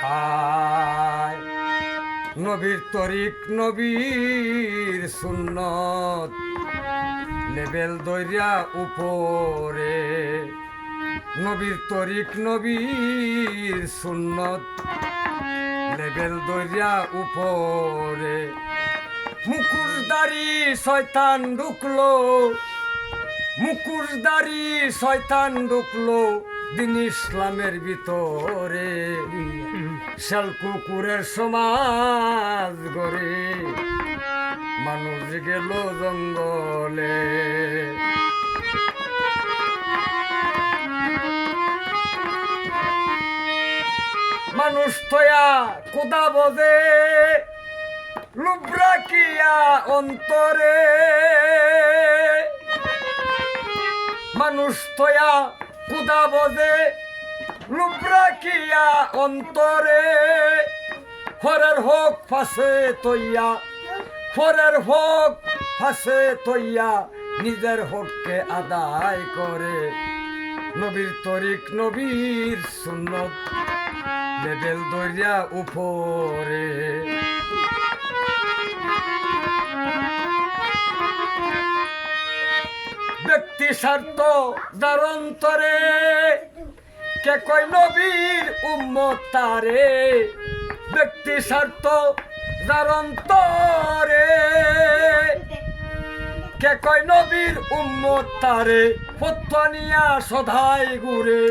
আয় নবীর তরিক নবীর সুন্নত লেবেল দইরা উপরে নবীর তরিক নবীর সুন্নত লেবেল দইরা উপরে মুকুশদারি শয়তান ঢুকলো মুকুশদারি শয়তান ঢুকলো দিন ইসলামের ভিতরে শাল কুকুরের সমাজ গড়ে মানুষ গেল জঙ্গলে মানুষ তোয়া কোদা বজে লুব্রা কিয়া অন্তরে মানুষ তোয়া কুদা বজে লুব্রা কিয়া অন্তরে ফরের হোক ফাঁসে তৈয়া ফরের হোক ফাঁসে তৈয়া নিজের হককে আদায় করে নবীর তরিক নবীর সুন্নত লেবেল দইরা উপরে ব্যক্তি স্বার্থ যার অন্তরে কে কয় নবীর উম্মত তারে ব্যক্তি স্বার্থ যার অন্তরে কে কয় নবীর উম্মত তারে ফতোয়া সদাই ঘুরে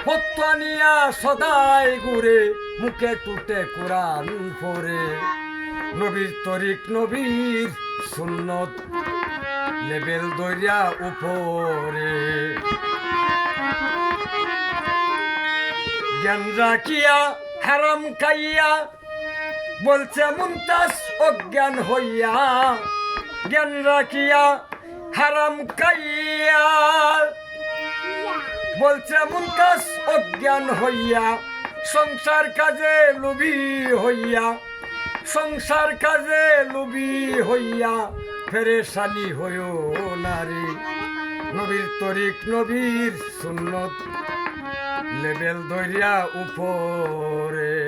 ফতোয়া সদাই ঘুরে মুখে টুটে কোরআন পড়ে নবীর তরিক নবীর সুন্নত লেবেল দইরা উপরে জ্ঞান রাখিয়া হারাম খাইয়া বলছে মুমতাজ অজ্ঞান হইয়া জ্ঞান রাখিয়া হারাম খাইয়া বলছে মুমতাজ অজ্ঞান হইয়া সংসার কাজে লোভী হইয়া সংসার কাজে লোভী হইয়া ফেরেশানি হইও নারী নবীর তরিক নবীর সুন্নত লেবেল দইরা উপরে।